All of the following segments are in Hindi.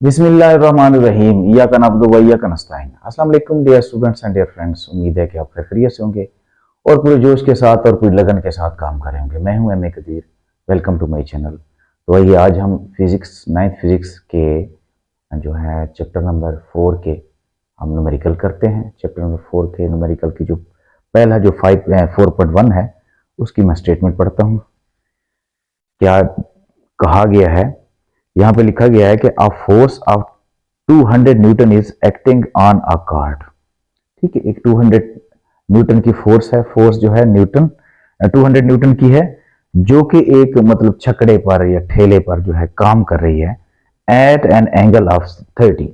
बिस्मिल्लाहिर्रहमानिर्रहीम इय्याका नअब्दु व इय्याका नस्तईन। अस्सलाम वालेकुम dear students and dear friends, उम्मीद है कि आप खैरियत से होंगे और पूरे जोश के साथ और पूरी लगन के साथ काम कर रहे होंगे। मैं हूं M A Qadeer, welcome to my channel. तो आइए आज हम फिजिक्स नाइन्थ फिजिक्स के जो है चैप्टर नंबर 4 के हम न्यूमेरिकल करते हैं। चैप्टर नंबर 4 के न्यूमेरिकल की जो पहला जो 4.1 है उसकी मैं स्टेटमेंट पढ़ता हूँ। क्या कहा गया है, यहाँ पे लिखा गया है कि अ force of 200 Newton is acting on a card. ठीक है, एक 200 न्यूटन की फोर्स है। फोर्स जो है न्यूटन 200 न्यूटन की है, जो कि एक मतलब छकड़े पर या ठेले पर जो है काम कर रही है एट एन एंगल ऑफ 30।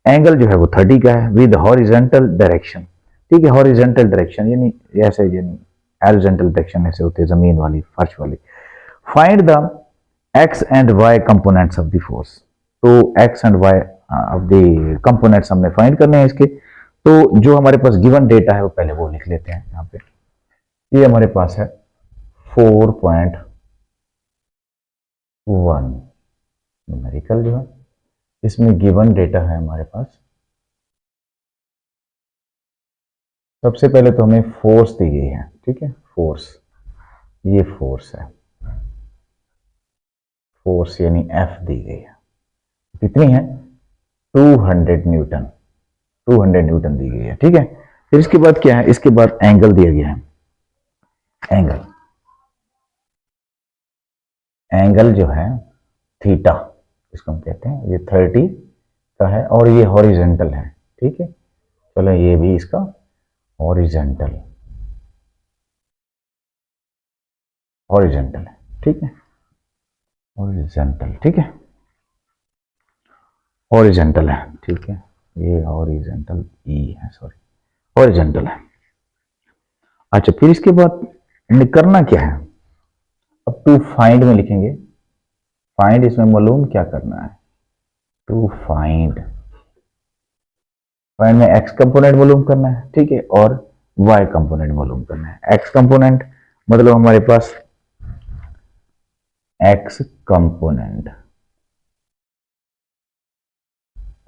एंगल जो है वो 30 का है विद हॉरिजेंटल डायरेक्शन। ठीक है, हॉरिजेंटल डायरेक्शन यानी ऐसे, यानी हॉरिजेंटल डायरेक्शन ऐसे होती है, जमीन वाली, फर्श वाली। Find the X and Y components of the force. तो X and Y of the components हमने फाइंड करने हैं इसके। तो जो हमारे पास गिवन डेटा है वो पहले वो लिख लेते हैं यहाँ पे। ये हमारे पास है 4.1 न्यूमेरिकल जो है, इसमें गिवन डेटा है हमारे पास। सबसे पहले तो हमें फोर्स दी गई है। ठीक है, फोर्स, ये फोर्स है, फोर्स यानी एफ दी गई है। कितनी है? 200 न्यूटन। 200 न्यूटन दी गई है। ठीक है, फिर इसके बाद क्या है? इसके बाद एंगल दिया गया है। एंगल, एंगल जो है थीटा, इसको हम कहते हैं, ये 30 का है और ये हॉरिजेंटल है। ठीक है, चलो ये भी इसका हॉरिजेंटल, हॉरिजेंटल है। ठीक है, हॉरिजेंटल, ठीक है, हॉरिजेंटल है। ठीक है, ये हॉरिजेंटल ई है, सॉरी, हॉरिजेंटल है। अच्छा, फिर इसके बाद करना क्या है? अब टू फाइंड में लिखेंगे। फाइंड, इसमें मालूम क्या करना है? टू फाइंड, फाइंड में एक्स कंपोनेंट मालूम करना है। ठीक है, और वाई कंपोनेंट मालूम करना है। एक्स कंपोनेंट मतलब हमारे पास एक्स कंपोनेंट,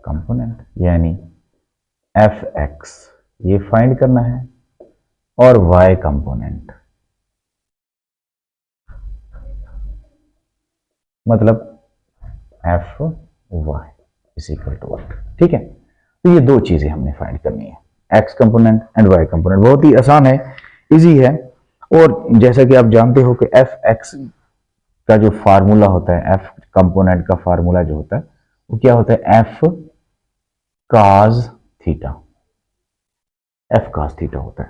कंपोनेंट यानी एफ एक्स, ये फाइंड करना है। और वाई कंपोनेंट मतलब F Y is equal to what. ठीक है, तो ये दो चीजें हमने फाइंड करनी है, X component and Y component. बहुत ही आसान है, इजी है। और जैसा कि आप जानते हो कि एफ एक्स का जो फार्मूला होता है, एफ कंपोनेंट का फार्मूला जो होता है वो क्या होता है? एफ काज थीटा, एफ काज थीटा होता है।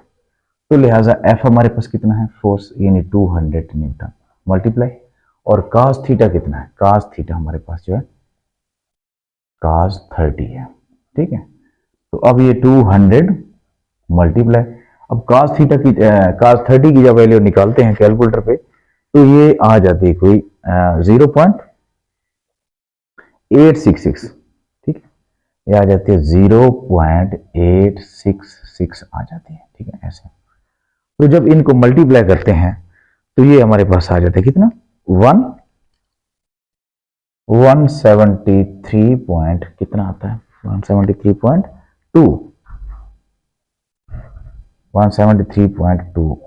तो लिहाजा एफ हमारे पास कितना है? फोर्स यानी 200 न्यूटन मल्टीप्लाई, और काज थीटा कितना है? काज थीटा हमारे पास जो है काज 30 है। ठीक है, तो अब ये 200 मल्टीप्लाई, अब काज थीटा की काज 30 की जब वैल्यू निकालते हैं कैलकुलेटर पे तो ये आ जाती है कोई 0.866। ठीक है, ये आ जाती है 0.866 आ जाती है। ठीक है, ऐसे। तो जब इनको मल्टीप्लाई करते हैं तो ये हमारे पास आ जाता है कितना? 173 पॉइंट कितना आता है? 173.2, 173.2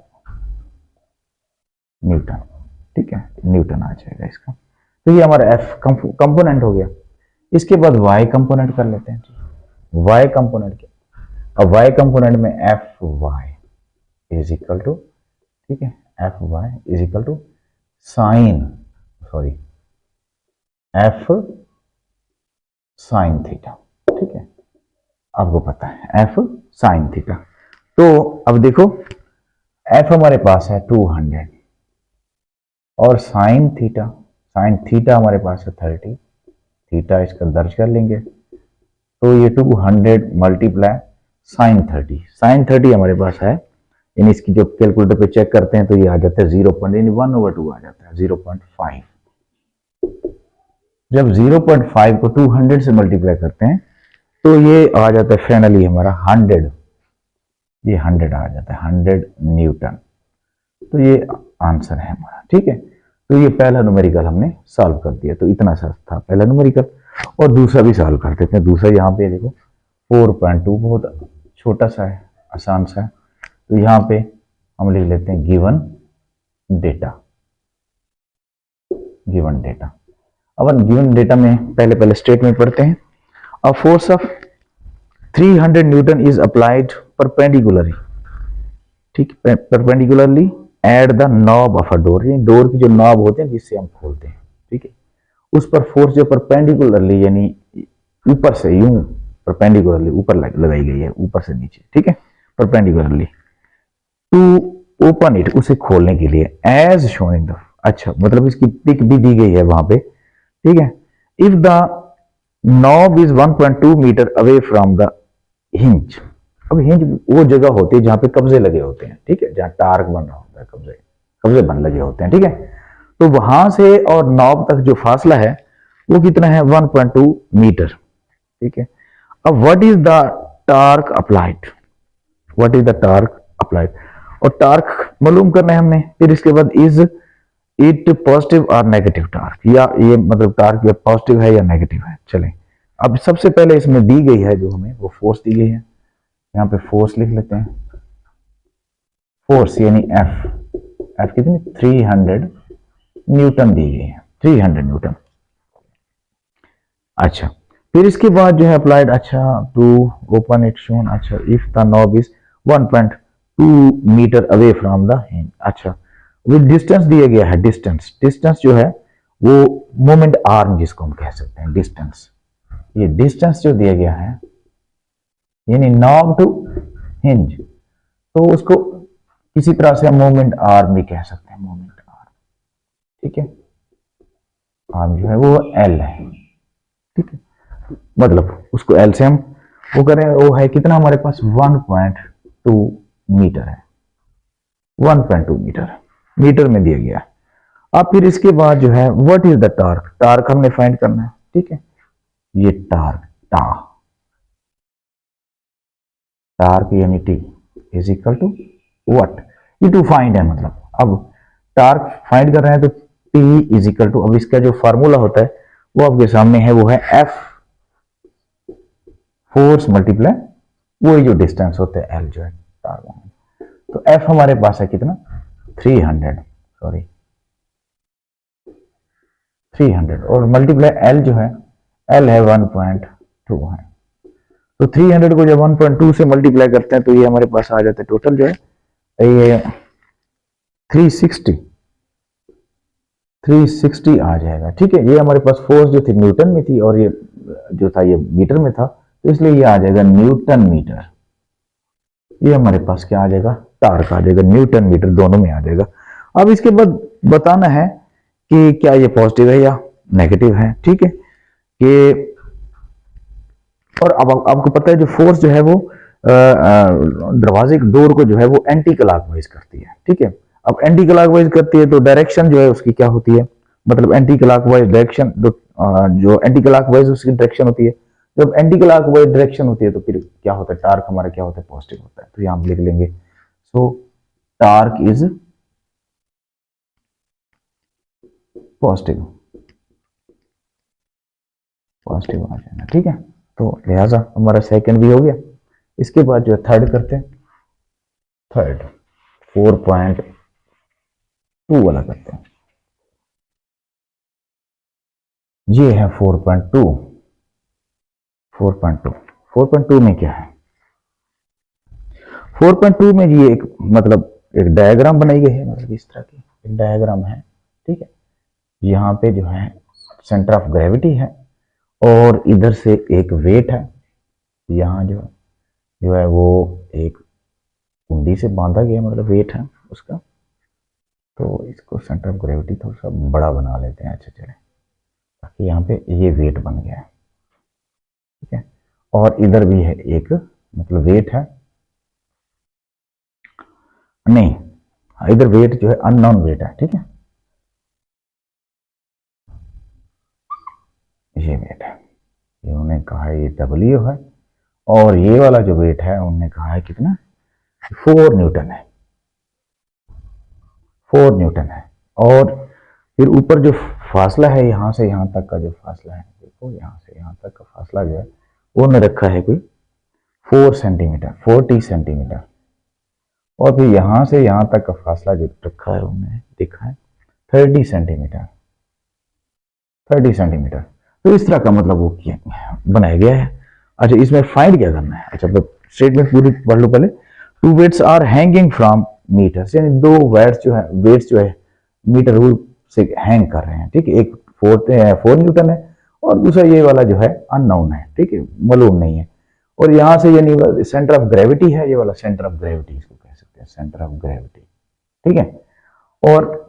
न्यूटन। ठीक है, न्यूटन आ जाएगा इसका। तो ये हमारा एफ कंपोनेंट हो गया। इसके बाद वाई कंपोनेंट कर लेते हैं। वाई कंपोनेंट क्या? अब वाई कंपोनेंट में F Y is equal to, ठीक है, F Y is equal to sine, sorry, F sine theta. ठीक है, आपको पता है एफ साइन थीटा। तो अब देखो, एफ हमारे पास है 200 और साइन थीटा, साइन थीटा हमारे पास है 30। थीटा इसका दर्ज कर लेंगे, तो ये 200 मल्टीप्लाई साइन 30, साइन 30 हमारे पास है। यानी इसकी जो कैलकुलेटर पे चेक करते हैं तो ये आ जाता है 0.1/2 आ जाता है, 0.5। जब 0.5 को 200 से मल्टीप्लाई करते हैं तो ये आ जाता है फाइनली हमारा 100, ये 100 आ जाता है, 100 न्यूटन। तो ये आंसर है हमारा। ठीक है, तो ये पहला न्यूमेरिकल हमने सॉल्व कर दिया। तो इतना सा था पहला न्यूमेरिकल। और दूसरा भी सॉल्व कर देते हैं। दूसरा यहाँ पे देखो 4.2 बहुत छोटा सा है, आसान सा है। तो यहाँ पे हम लिख लेते हैं गिवन डेटा। गिवन डेटा, अब गिवन डेटा में पहले पहले स्टेटमेंट पढ़ते हैं। A force of 300 newton is applied perpendicularly, ठीक, perpendicularly at the knob of a door. Door की जो नॉब होते हैं जिससे हम खोलते हैं, ठीक है, उस पर फोर्स जो परपेंडिकुलरली यानी ऊपर से यूं परपेंडिकुलरली ऊपर लगाई गई है, ऊपर से नीचे, ठीक है, परपेंडिकुलरली टू ओपन इट, उसे खोलने के लिए, एज शोन इन द, अच्छा मतलब इसकी पिक भी दी गई है वहां पे, ठीक है। If the knob is 1.2 metre away from the hinge. अब हिंज वो जगह होती है जहां पे कब्जे लगे होते हैं, ठीक है, जहां टार्क बन रहा होता है, कब्जे कब्जे बन लगे होते हैं, ठीक है। तो वहां से और नॉब तक जो फासला है वो कितना है, 1.2 मीटर, ठीक है। अब what is the torque applied, what is the torque applied, और टार्क मालूम करना है हमने। फिर इसके बाद इज इट पॉजिटिव और नेगेटिव टार्क, या ये मतलब टार्क या पॉजिटिव है या नेगेटिव है। चलें, अब सबसे पहले इसमें दी गई है जो हमें वो फोर्स दी गई है, यहाँ पे फोर्स लिख लेते हैं। फोर्स यानी एफ, एफ कितनी, 300 न्यूटन दी गई है, 300 न्यूटन। अच्छा, फिर इसके बाद जो है अप्लाइड, अच्छा टू ओपन इट शोन, अच्छा if the knob is 1.2 metre away from the hinge. अच्छा, विद डिस्टेंस दिया गया है, डिस्टेंस, डिस्टेंस जो है वो मोमेंट आर्म जिसको हम कह सकते हैं, डिस्टेंस, ये डिस्टेंस जो दिया गया है यानी नॉब टू हिंज, तो उसको किसी तरह से हम मोमेंट आर्म भी कह सकते हैं, मोमेंट आर्म, ठीक है। आर्म जो है वो एल है, ठीक है, मतलब उसको एल से हम वो करें, वो है कितना हमारे पास 1.2 मीटर है, 1.2 मीटर मीटर में दिया गया है। अब फिर इसके बाद जो है what is the torque, torque हमने फाइंड करना है, ठीक है। ये टार्क, टार्क यानी T is equal to what, ये टू फाइंड है, मतलब अब टार्क फाइंड कर रहे हैं तो टी इज इक्वल टू, अब इसका जो फार्मूला होता है वो आपके सामने है, वो है एफ फोर्स मल्टीप्लाई वो जो डिस्टेंस होते हैं एल जो है टार्क। तो एफ हमारे पास है कितना, 300, सॉरी 300, और मल्टीप्लाई एल जो है, एल है 1.2 है। तो 300 को जब 1.2 से मल्टीप्लाई करते हैं तो ये हमारे पास आ जाता है टोटल जो है ये 360, 360 आ जाएगा, ठीक है। ये हमारे पास फोर्स जो थी न्यूटन में थी और ये जो था ये मीटर में था, तो इसलिए ये आ जाएगा न्यूटन मीटर। ये हमारे पास क्या आ जाएगा, टार्क आ जाएगा, न्यूटन मीटर दोनों में आ जाएगा। अब इसके बाद बताना है कि क्या ये पॉजिटिव है या नेगेटिव है, ठीक है। कि और अब आपको पता है जो फोर्स जो है वो दरवाजे की डोर को जो है वो एंटी क्लॉकवाइज करती है, ठीक है। अब एंटी क्लॉकवाइज करती है तो डायरेक्शन जो है उसकी क्या होती है, मतलब एंटी क्लॉकवाइज डायरेक्शन, जो एंटी क्लॉकवाइज उसकी डायरेक्शन होती है। जब एंटी क्लॉकवाइज डायरेक्शन होती है तो फिर क्या होता है, टार्क हमारा क्या होता है, पॉजिटिव होता है। तो यहां हम लिख लेंगे, सो टार्क इज पॉजिटिव, पॉजिटिव आ जाएगा, ठीक है। तो लिहाजा हमारा सेकंड भी हो गया। इसके बाद जो थर्ड करते हैं, थर्ड 4.2 वाला करते हैं। ये है 4.2, 4.2, 4.2 में क्या है, 4.2 में ये एक मतलब एक डायग्राम बनाई गई है, मतलब इस तरह की एक डायग्राम है, ठीक है। यहाँ पे जो है सेंटर ऑफ ग्रेविटी है और इधर से एक वेट है, यहाँ जो है वो एक कुंडी से बांधा गया, मतलब वेट है उसका। तो इसको सेंटर ऑफ ग्रेविटी थोड़ा सा बड़ा बना लेते हैं, अच्छा चले, ताकि यहाँ पे ये वेट बन गया है, ठीक है। और इधर भी है एक मतलब वेट है, नहीं इधर वेट जो है अननोन वेट है, ठीक है, ये वेट है, ये उन्होंने कहा है ये डब्ल्यू है, और ये वाला जो वेट है उन्होंने कहा है कितना, 4 न्यूटन है, 4 न्यूटन है। और फिर ऊपर जो फासला है यहाँ से यहाँ तक का जो फासला है, देखो यहाँ से यहाँ तक का फासला जो है वो ने रखा है कोई 4 सेंटीमीटर, 40 सेंटीमीटर। और फिर यहाँ से यहाँ तक का फासला जो रखा है उन्होंने देखा है 30 सेंटीमीटर, 30 सेंटीमीटर। तो इस तरह का मतलब वो किया बनाया गया है। अच्छा, इसमें फाइंड क्या करना है? अच्छा, तो स्टेटमेंट पूरी पढ़ लो पहले। 2 weights are hanging from metres, यानी 2 वेट्स जो है मीटर रूल से हैंग कर रहे हैं, ठीक है। एक 4 न्यूटन है और दूसरा ये वाला जो है अननोन है, ठीक है, मालूम नहीं है। और यहाँ से यानी सेंटर ऑफ ग्रेविटी है, ये वाला सेंटर ऑफ ग्रेविटी इसको कह सकते हैं, सेंटर ऑफ ग्रेविटी, ठीक है। और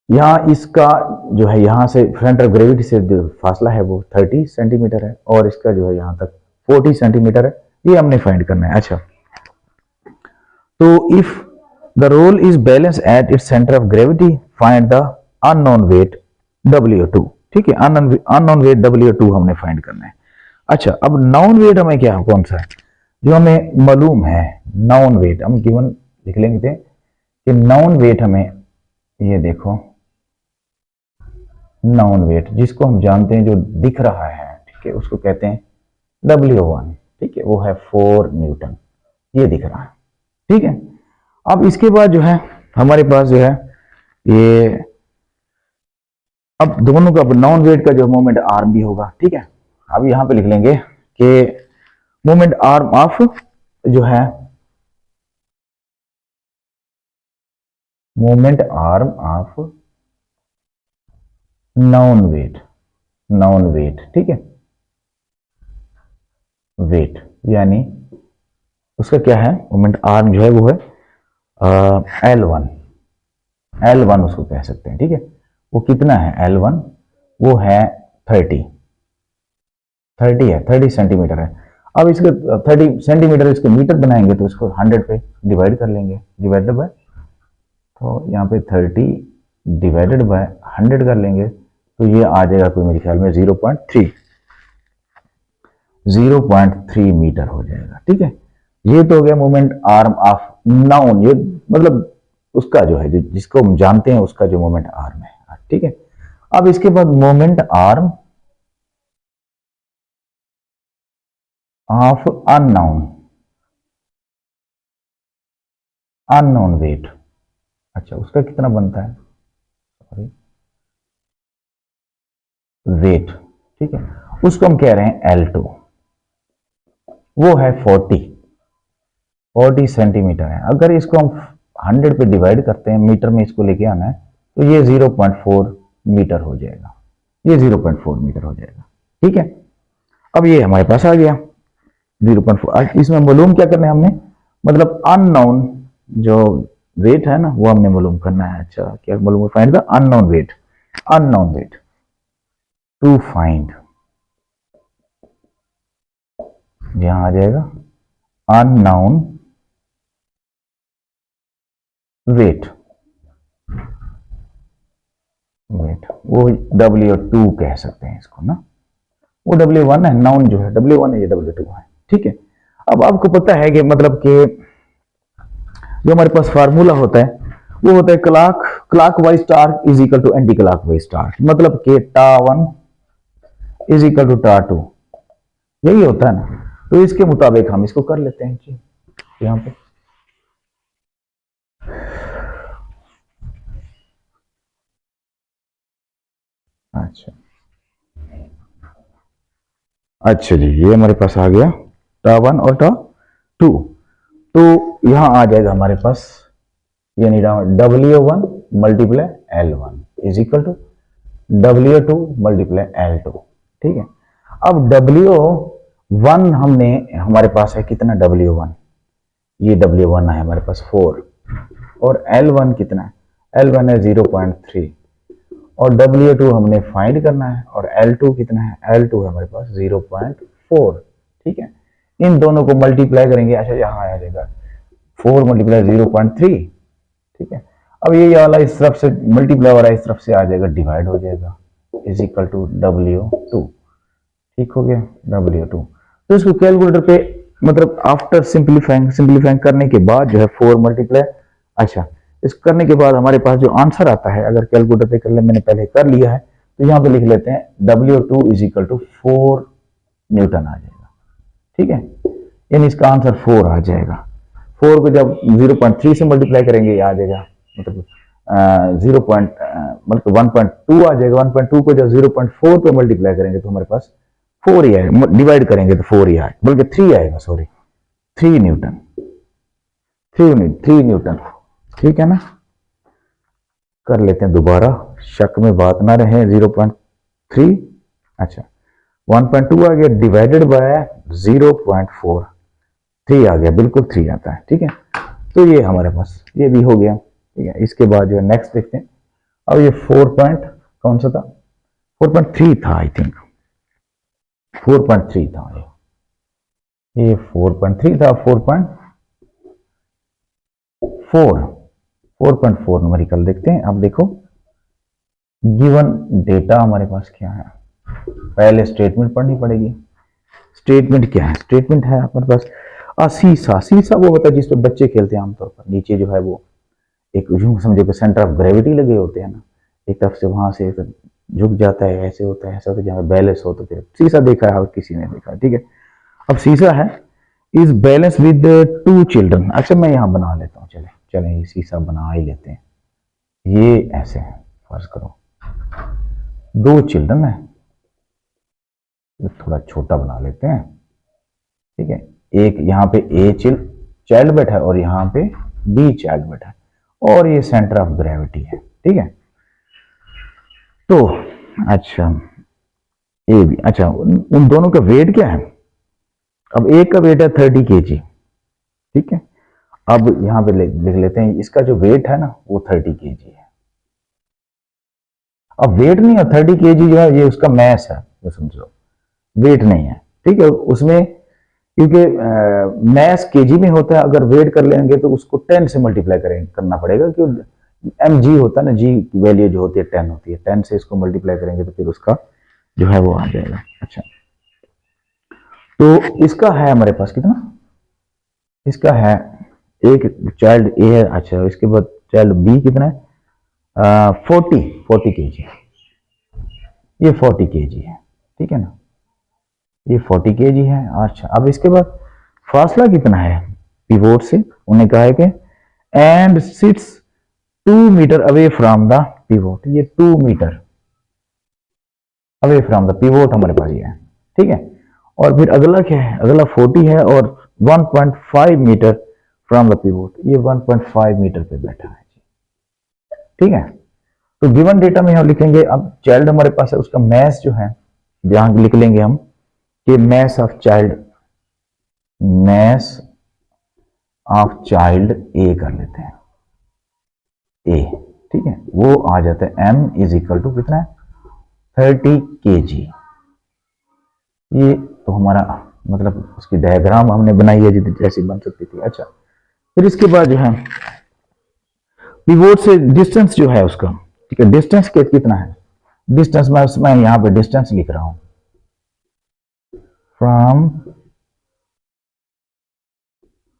यहाँ इसका जो है यहाँ से सेंटर ऑफ ग्रेविटी से जो फासला है वो 30 सेंटीमीटर है और इसका जो है यहाँ तक 40 सेंटीमीटर है, ये हमने फाइंड करना है। अच्छा, तो if the roll is balance at its centre of gravity, find the unknown weight W2, ठीक है। अननोन वेट W2 हमने फाइंड करना है। अच्छा, अब नाउन वेट हमें क्या कौन सा है जो हमें मालूम है? नाउन वेट हम गिवन लिख लेंगे कि नाउन वेट हमें, ये देखो नाउन वेट जिसको हम जानते हैं जो दिख रहा है, ठीक है, उसको कहते हैं W1, ठीक है, वो है 4 न्यूटन, ये दिख रहा है, ठीक है। अब इसके बाद जो है हमारे पास जो है ये अब दोनों का नाउन वेट का जो मोमेंट आर्म भी होगा, ठीक है। अब यहां पे लिख लेंगे कि मोमेंट आर्म ऑफ जो है moment arm of known weight, ठीक है, वेट यानी उसका क्या है, मोमेंट आर्म जो है वो है L1 उसको कह सकते हैं, ठीक है। वो कितना है L1? वो है 30 है, 30 सेंटीमीटर है। अब इसके 30 सेंटीमीटर इसके मीटर बनाएंगे तो इसको 100 पे डिवाइड कर लेंगे, डिवाइडेड बाय, तो यहाँ पे 30 डिवाइडेड बाय 100 कर लेंगे तो ये आ जाएगा कोई मेरे ख्याल में 0.3 मीटर हो जाएगा, ठीक है। ये तो हो गया मोमेंट आर्म ऑफ नाउन, ये मतलब उसका जो है जिसको हम जानते हैं उसका जो मोमेंट आर्म है, ठीक है। अब इसके बाद moment arm of unknown weight, अच्छा उसका कितना बनता है, सॉरी वेट, ठीक है, उसको हम कह रहे हैं L2, वो है 40 सेंटीमीटर है। अगर इसको हम 100 पे डिवाइड करते हैं, मीटर में इसको लेके आना है तो ये 0.4 मीटर हो जाएगा, ये 0.4 मीटर हो जाएगा, ठीक है। अब ये हमारे पास आ गया 0.4। इसमें मालूम क्या करना है हमने, मतलब अननोन जो वेट है ना वो हमने मालूम करना है। अच्छा, क्या मालूम, find the unknown weight to find, यहां आ जाएगा अननोन वेट वो W2 कह सकते हैं इसको ना, वो W1 है, नाउन जो है W1 है, ये W2 है, ठीक है। अब आपको पता है कि मतलब कि जो हमारे पास फार्मूला होता है वो होता है clockwise torque is equal to anti clockwise torque, मतलब कि टा1 इज इक्वल टू टा2, यही होता है ना। तो इसके मुताबिक हम इसको कर लेते हैं जी यहां पे। अच्छा जी, ये हमारे पास आ गया टा1 और टा2, तो यहां आ जाएगा हमारे पास यानी W1 multiply L1 is equal to W2 multiply L2, ठीक है। अब W1 हमने हमारे पास है कितना, W1 ये W1 है हमारे पास 4 और L1 कितना है, L1 है 0.3 और W2 हमने फाइंड करना है और L2 कितना है, L2 है हमारे पास 0.4, ठीक है। इन दोनों को मल्टीप्लाई करेंगे, अच्छा यहाँ आ जाएगा 4 मल्टीप्लाई 0.3, ठीक है। अब ये वाला इस तरफ से मल्टीप्लाई हो रहा है, इस तरफ से आ जाएगा डिवाइड हो जाएगा, इज इक्वल टू W2, ठीक हो गया W2। तो इसको कैलकुलेटर पे मतलब आफ्टर सिंप्लीफाइंग करने के बाद जो है 4 मल्टीप्लाई, अच्छा इस करने के बाद हमारे पास जो आंसर आता है, अगर कैलकुलेटर पे कर ले, मैंने पहले कर लिया है, तो यहाँ पे लिख लेते हैं W2 is equal to 4 newton आ जाएगा। ठीक है, यानी इसका आंसर 4 आ जाएगा। 4 को जब 0.3 से मल्टीप्लाई करेंगे ये आ जाएगा, मतलब 1.2 आ जाएगा। 1.2 को जब 0.4 पे मल्टीप्लाई करेंगे तो हमारे पास 4 ही आएगा, डिवाइड करेंगे तो 4 ही आएगा, बल्कि 3 आएगा, सॉरी 3 न्यूटन, 3 न्यूटन। ठीक है ना, कर लेते हैं दोबारा, शक में बात ना रहे। 0.3, अच्छा 1.2 आ गया, डिवाइडेड बाय 0.4, 3 आ गया, बिल्कुल 3 आता है। ठीक है, तो ये हमारे पास ये भी हो गया। ठीक है, इसके बाद जो है नेक्स्ट देखते हैं। अब ये 4 पॉइंट कौन सा था, 4.3 था आई थिंक, 4.3 था ये 4.3 था। 4.4 न्यूमेरिकल देखते हैं। अब देखो गिवन डेटा हमारे पास क्या है, पहले स्टेटमेंट पढ़नी पड़ेगी। स्टेटमेंट क्या है, स्टेटमेंट है हमारे पास सीसा। सीसा वो होता है जिस पर बच्चे खेलते हैं आमतौर पर, नीचे जो है वो एक यूं समझो कि सेंटर ऑफ ग्रेविटी लगे होते हैं ना, एक तरफ से वहां से झुक जाता है, ऐसे होता है, ऐसा होता है, जहाँ बैलेंस हो। तो फिर सीसा देखा है, किसी ने देखा है। ठीक है, अब सीसा है इज बैलेंस विद 2 चिल्ड्रन। अच्छा मैं यहाँ बना लेता हूँ, चले चले ये सीसा बना ही लेते हैं। ये ऐसे है, फर्ज करो 2 चिल्ड्रन है, थोड़ा छोटा बना लेते हैं। ठीक है, एक यहाँ पे ए चाइल्ड बैठा है और यहाँ पे बी चाइल्ड बैठा है, और ये सेंटर ऑफ ग्रेविटी है। ठीक है, तो अच्छा ए बी, अच्छा उन दोनों का वेट क्या है। अब एक का वेट है 30 kg। ठीक है, अब यहां पे लिख लेते हैं इसका जो वेट है ना वो 30 kg है। अब वेट नहीं है 30 kg, जो है ये उसका मैस है, ये समझो, वेट नहीं है। ठीक है, उसमें क्योंकि मैस केजी में होता है, अगर वेट कर लेंगे तो उसको 10 से मल्टीप्लाई करना पड़ेगा, क्योंकि एम जी होता है ना, जी की वैल्यू जो होती है 10 होती है, 10 से इसको मल्टीप्लाई करेंगे तो फिर उसका जो है वो आ जाएगा। अच्छा, तो इसका है हमारे पास कितना, इसका है एक चाइल्ड ए है। अच्छा, इसके बाद चाइल्ड बी कितना है, 40 kg, ये 40 kg है। ठीक है ना, ये 40 kg है। अच्छा, अब इसके बाद फासला कितना है पिवोट से, उन्हें कहा है कि and sits 2 metre away from the pivot. ये 2 metre away from the pivot हमारे पास ये है। ठीक है, और फिर अगला क्या है, अगला 40 है और 1.5 मीटर फ्रॉम द पिवोट, ये 1.5 मीटर पे बैठा है। ठीक है, तो गिवन डेटा में हम लिखेंगे, अब चाइल्ड हमारे पास है, उसका मैस जो है यहां लिख लेंगे हम कि mass of child, mass of child A कर लेते हैं, ए। ठीक है, वो आ जाता है m इज इक्वल टू कितना है, 30 kg। ये तो हमारा मतलब उसकी डायग्राम हमने बनाई है जैसी बन सकती थी। अच्छा, फिर इसके बाद जो है पिवोट से डिस्टेंस जो है उसका, ठीक है, डिस्टेंस कितना है, डिस्टेंस मैं यहां पे डिस्टेंस लिख रहा हूं, फ्रॉम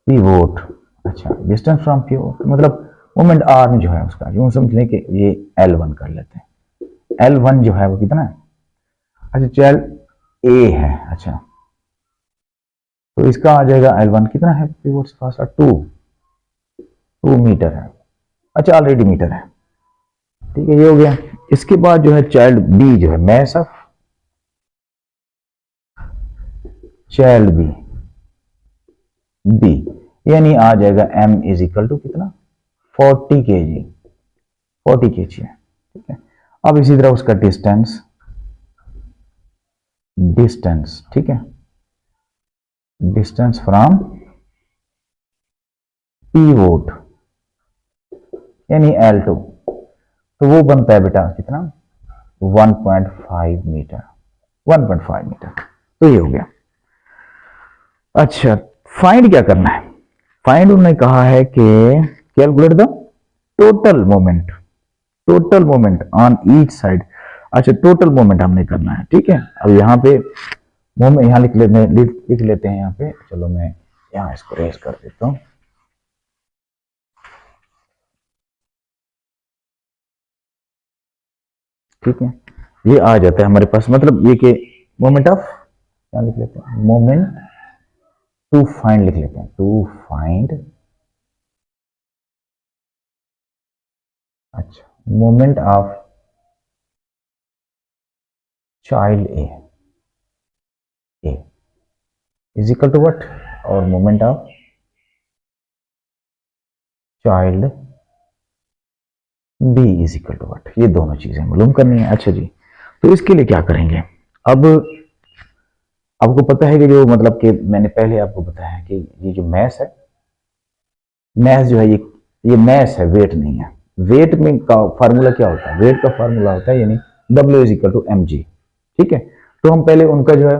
पिवोट। अच्छा, डिस्टेंस फ्रॉम पिवोट मतलब मोमेंट आर्म जो है उसका, यूं समझ लें कि ये L1 कर लेते हैं। L1 जो है वो कितना है, अच्छा चल ए है। अच्छा, तो इसका आ जाएगा L1 कितना है, पिवोट से फासला 2 मीटर है। अच्छा, ऑलरेडी मीटर है। ठीक है, ये हो गया। इसके बाद जो है चाइल्ड बी जो है, mass of child B, B यानी आ जाएगा m इज इक्वल टू कितना, 40 kg, 40 kg है। ठीक है, अब इसी तरह उसका डिस्टेंस, डिस्टेंस, ठीक है, डिस्टेंस फ्रॉम पिवोट यानी L2, तो वो बनता है बेटा कितना, 1.5 मीटर, 1.5 मीटर। तो ये हो गया। अच्छा, फाइंड क्या करना है, फाइंड उन्होंने कहा है कि calculate the total moment, total moment on each side. अच्छा, टोटल मोमेंट हमने करना है। ठीक है, अब यहाँ पे मोमेंट यहाँ लिख लेते हैं यहाँ पे, चलो मैं यहाँ इसको रेस कर देता हूँ। ठीक है, ये आ जाता है हमारे पास, मतलब ये कि मोमेंट ऑफ, क्या लिख लेते हैं, मोमेंट टू फाइंड लिख लेते हैं, टू फाइंड, अच्छा, moment of child A is equal to what, और moment of child B is equal to what, ये दोनों चीजें मालूम करनी है। अच्छा जी, तो इसके लिए क्या करेंगे, अब आपको पता है कि जो मतलब कि मैंने पहले आपको बताया कि ये जो मैथ है, मैथ जो है ये मैथ है, वेट नहीं है। वेट में का फार्मूला क्या होता है, वेट का फार्मूला होता है यानी W is equal to M G, ठीक है। तो हम पहले उनका जो है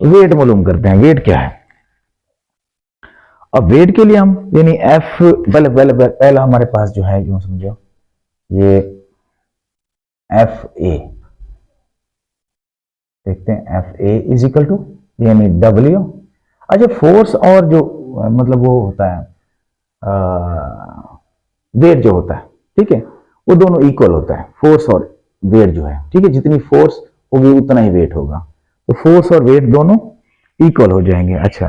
वेट मालूम करते हैं, वेट क्या है। अब वेट के लिए हम यानी एफ, पहला हमारे पास जो है, यूं समझो ये एफ ए, देखते हैं F A is equal to यानी डब्ल्यू, अच्छा फोर्स और जो मतलब वो होता है वेट जो होता है, ठीक है, वो दोनों इक्वल होता है, फोर्स और वेट जो है, ठीक है, जितनी फोर्स होगी उतना ही वेट होगा, तो फोर्स और वेट दोनों इक्वल हो जाएंगे। अच्छा,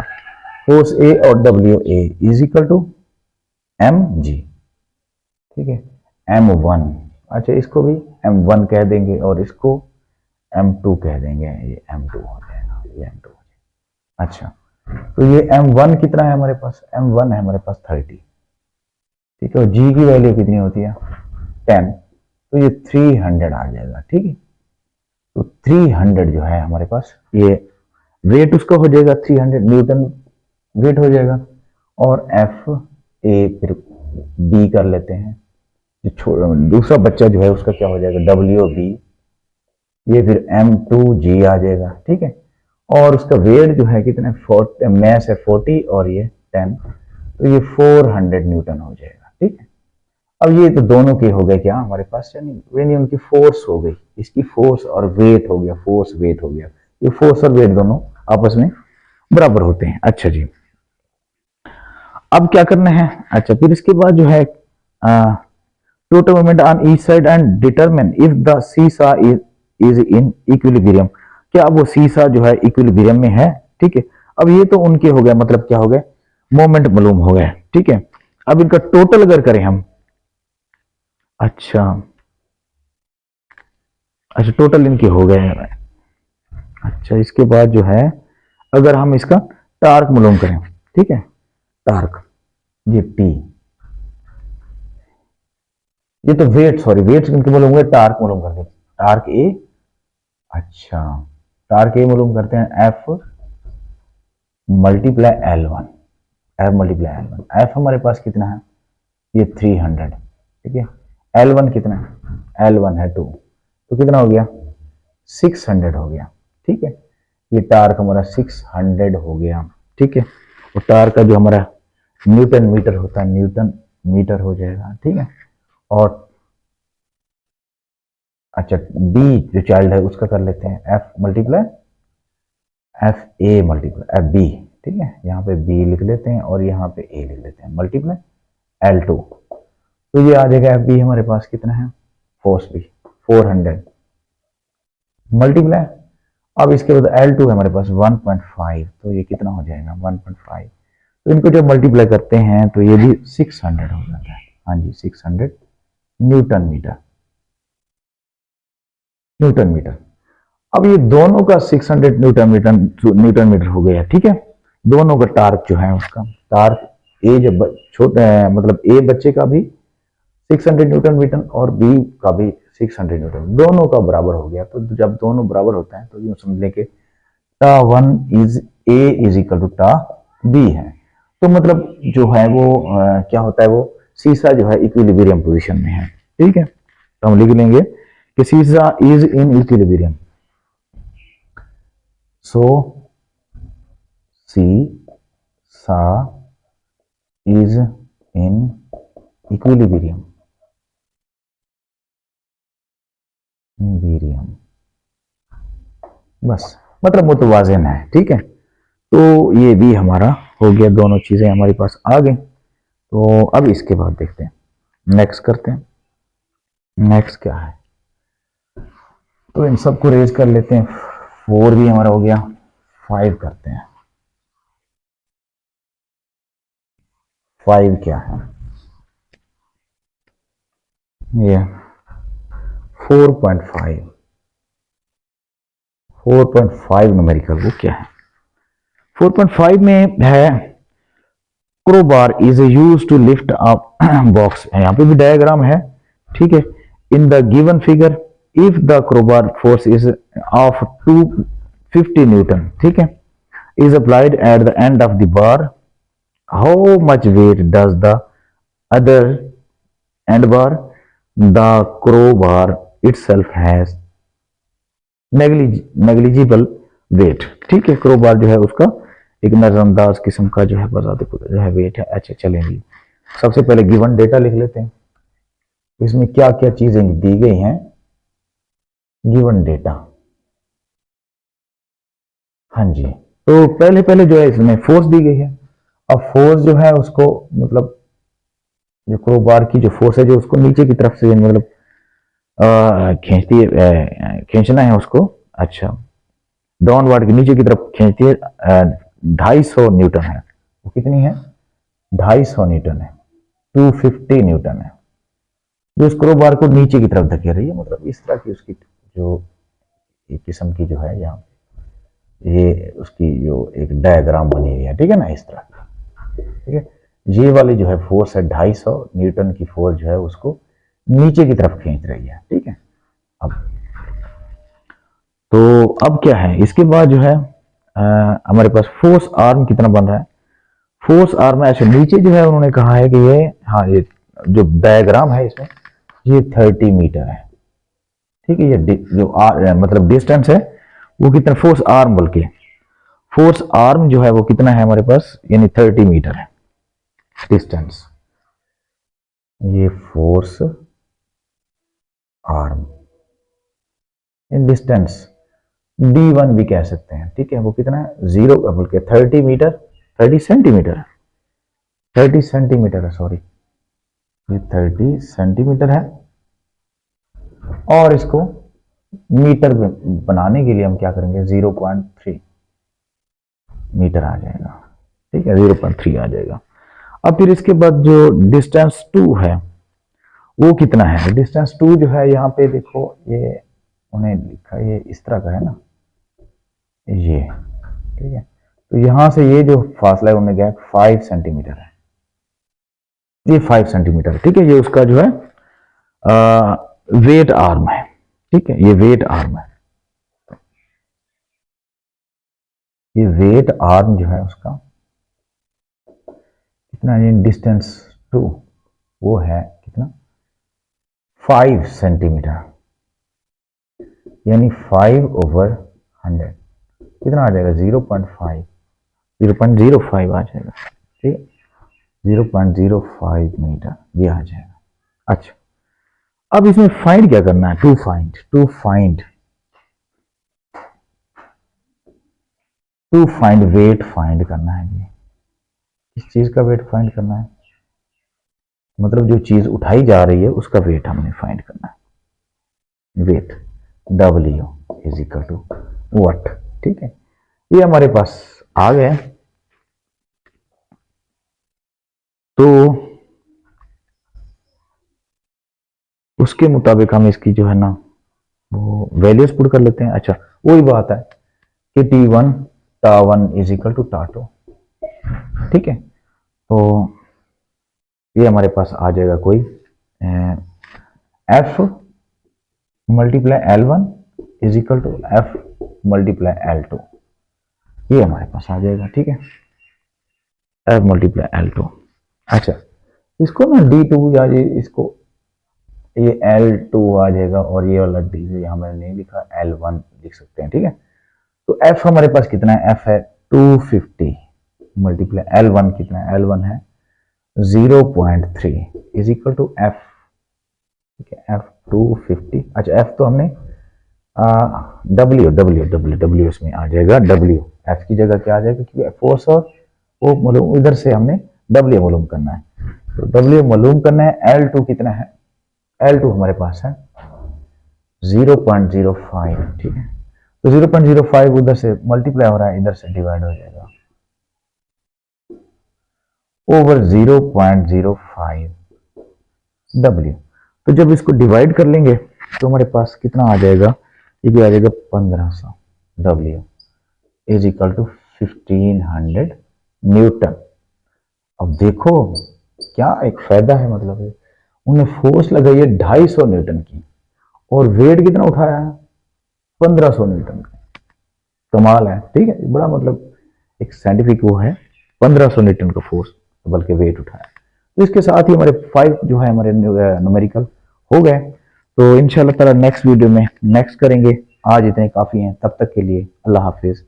फोर्स ए और W A is equal to M G, ठीक है, एम वन, अच्छा इसको भी एम वन कह देंगे और इसको एम टू कह देंगे, ये एम टू हो जाएगा, ये एम टू हो जाएगा। अच्छा, तो ये एम वन कितना है हमारे पास, एम वन है हमारे पास 30, ठीक है, और जी की वैल्यू कितनी होती है 10, तो ये 300 आ जाएगा, ठीक है। तो 300 जो है हमारे पास, ये वेट उसका हो जाएगा 300 न्यूटन वेट हो जाएगा, और एफ ए फिर बी कर लेते हैं, जो दूसरा बच्चा जो है उसका क्या हो जाएगा डब्ल्यू बी, ये फिर एम टू जी आ जाएगा, ठीक है, और उसका वेट जो है कितना, 40 मैस है 40 और ये 10, तो ये 400 न्यूटन हो जाएगा, ठीक है। अब ये तो दोनों के हो गए क्या हमारे पास, यानी उनकी फोर्स हो गई, इसकी फोर्स और वेट हो गया, फोर्स वेट हो गया, ये फोर्स और वेट दोनों आपस में बराबर होते हैं। अच्छा जी, अब क्या करना है, अच्छा फिर इसके बाद जो है total moment on each side and determine if the सीसा इज इन इक्विलिब्रियम, क्या वो सीसा जो है इक्विलिब्रियम में है, ठीक है। अब ये तो उनके हो गए, मतलब क्या हो गए, मोमेंट मालूम हो गए, ठीक है। अब इनका टोटल अगर करें हम, अच्छा अच्छा टोटल इनके हो गए हैं। अच्छा इसके बाद जो है अगर हम इसका टार्क मालूम करें, ठीक है, टार्क ये टी, ये तो वेट, सॉरी वेट इनके मालूम हुए, टार्क मालूम करते हैं, टार्क ए, अच्छा टार्क ए मालूम करते हैं F multiply L one, F multiply L one, F हमारे पास कितना है ये 300, ठीक है, एल वन कितना है, एल वन है 2, तो कितना हो गया 600 हो गया, ठीक है, ये टार्क हमारा 600 हो गया, ठीक है, और टार्क का जो हमारा न्यूटन मीटर होता है, न्यूटन मीटर हो जाएगा, ठीक है। और अच्छा बी जो चाइल्ड है उसका कर लेते हैं F multiply F A multiply F B, ठीक है, यहाँ पे बी लिख लेते हैं और यहाँ पे ए लिख लेते हैं, मल्टीप्लाई एल टू, तो ये आ जाएगा एफ बी हमारे पास कितना है, फोर्स बी 400 मल्टीप्लाई, अब इसके बाद एल टू है हमारे पास 1.5, तो ये कितना हो जाएगा 1.5, तो इनको जब मल्टीप्लाई करते हैं तो ये भी 600 हो जाता है, हाँ जी 600 न्यूटन मीटर, न्यूटन मीटर। अब ये दोनों का 600 न्यूटन मीटर हो गया, ठीक है, दोनों का टार्क जो है उसका टार्क ए जब छोटे मतलब ए बच्चे का भी 600 न्यूटन मीटर और बी का भी 600 न्यूटन, दोनों का बराबर हो गया, तो जब दोनों बराबर होता है तो यूं समझ लें कि टा one is A is equal to टा बी है, तो मतलब जो है वो क्या होता है, वो सीसा जो है इक्विलिब्रियम पोजीशन में है, ठीक है, तो हम लिख लेंगे कि सीसा इज इन इक्विलिब्रियम, सो सी सा इज इन इक्विलिब्रियम बीरियम, बस मतलब मुतवाजन है, ठीक है, तो ये भी हमारा हो गया, दोनों चीजें हमारे पास आ गई। तो अब इसके बाद देखते हैं, नेक्स्ट करते हैं, नेक्स्ट क्या है, तो इन सबको रेज कर लेते हैं। 4 भी हमारा हो गया, 5 करते हैं। 5 क्या है, ये 4.5। 4.5 न्यूमेरिकल वो क्या है? 4.5 में है crowbar is use to lift up box. यहाँ पे भी डायग्राम है, ठीक है। In the given figure if the crowbar force is of 250 newton, ठीक है, is applied at the end of the bar, how much weight does the other end bar? The crowbar itself has negligible weight, ठीक है। क्रोबार जो है उसका एक नजरअंदाज किस्म का जो है बजाते जो है वेट है। अच्छा चलेंगे, सबसे पहले गिवन डेटा लिख लेते हैं, इसमें क्या क्या चीजें दी गई हैं। गिवन डेटा, हाँ जी। तो पहले पहले जो है इसमें फोर्स दी गई है। अब फोर्स जो है उसको मतलब जो क्रोबार की जो फोर्स है जो उसको नीचे की तरफ से मतलब खींचती है, खींचना है उसको। अच्छा, डाउनवर्ड के नीचे की तरफ खींचती है। 250 न्यूटन है, वो कितनी है? 250 न्यूटन है, 250 न्यूटन है जो उस क्रोबार को नीचे की तरफ धकेल रही है। मतलब इस तरह की उसकी जो एक किस्म की जो है यहाँ ये उसकी जो एक डायग्राम बनी हुई है, ठीक है ना, इस तरह की, ठीक है। ये वाली जो है फोर्स है 250 न्यूटन की फोर्स जो है उसको नीचे की तरफ खींच रही है, ठीक है। अब तो अब क्या है, इसके बाद जो है हमारे पास फोर्स आर्म कितना बन रहा है। फोर्स आर्म ऐसे नीचे जो है उन्होंने कहा है कि ये, हाँ, ये जो डायग्राम है इसमें ये 30 मीटर है, ठीक है। ये जो मतलब डिस्टेंस है वो कितना, फोर्स आर्म बल्कि फोर्स आर्म जो है वो कितना है हमारे पास, यानी 30 मीटर है डिस्टेंस। ये फोर्स आर्म इन डिस्टेंस D1 भी कह सकते हैं, ठीक है। वो कितना है, 0 बल्कि 30 मीटर, 30 सेंटीमीटर, 30 सेंटीमीटर है, सॉरी, ये 30 सेंटीमीटर है। और इसको मीटर बनाने के लिए हम क्या करेंगे, 0.3 मीटर आ जाएगा, ठीक है, 0.3 आ जाएगा। अब फिर इसके बाद जो डिस्टेंस 2 है वो कितना है। डिस्टेंस 2 जो है यहाँ पे देखो, ये उन्हें लिखा, ये इस तरह का है ना, ये, ठीक है। तो यहां से ये जो फासला है उन्हें क्या है, 5 सेंटीमीटर है, ये 5 सेंटीमीटर, ठीक है। ये उसका जो है वेट आर्म है, ठीक है, ये वेट आर्म है। ये वेट आर्म जो है उसका कितना है, डिस्टेंस 2 वो है कितना, 5 सेंटीमीटर, यानी 5/100 कितना आ जाएगा, 0.5, 0.05 आ जाएगा, ठीक है, 0.05 मीटर ये आ जाएगा। अच्छा, अब इसमें फाइंड क्या करना है, टू फाइंड वेट फाइंड करना है जी। किस चीज का वेट फाइंड करना है, मतलब जो चीज उठाई जा रही है उसका वेट हमने फाइंड करना है। Weight W is equal to what, ठीक है। ये हमारे पास आ गया। तो उसके मुताबिक हम इसकी जो है ना वो वैल्यूज पुट कर लेते हैं। अच्छा, वही बात है कि T1 टा1 इज इक्वल टू टा2, ठीक है। तो ये हमारे पास आ जाएगा कोई F multiply L1 is equal to F multiply L2, ये हमारे पास आ जाएगा, ठीक है, F मल्टीप्लाई L2। अच्छा, इसको ना D2 या इसको ये L2 आ जाएगा और ये वाला D जो यहाँ मैंने नहीं लिखा L1 लिख सकते हैं, ठीक है। तो F हमारे पास कितना है, F है 250 मल्टीप्लाई L1 कितना है, L1 है 0.3 इज इक्वल टू F, ठीक है, F 250। अच्छा, F तो हमने W इसमें आ जाएगा, W F की जगह क्या आ जाएगा, क्योंकि फोर्स और वो मालूम इधर से हमने W मालूम करना है, तो W मालूम करना है। L2 कितना है, L2 हमारे पास है 0.05, ठीक है। तो 0.05 उधर से मल्टीप्लाई हो रहा है, इधर से डिवाइड हो जाएगा ओवर 0.05 W। तो जब इसको डिवाइड कर लेंगे तो हमारे पास कितना आ जाएगा, ये भी आ जाएगा 1500 W is equal to 1500 newton. अब देखो क्या एक फायदा है, मतलब है उन्हें फोर्स लगाई है 250 न्यूटन की और वेट कितना उठाया है, 1500 न्यूटन का। कमाल है, ठीक है, बड़ा मतलब एक साइंटिफिक वो है, 1500 न्यूटन का फोर्स बल्कि वेट उठाया। तो इसके साथ ही हमारे 5 जो है हमारे न्यूमेरिकल हो गए। तो इंशाल्लाह ताला नेक्स्ट वीडियो में नेक्स्ट करेंगे। आज इतने काफ़ी हैं, तब तक के लिए अल्लाह हाफिज़।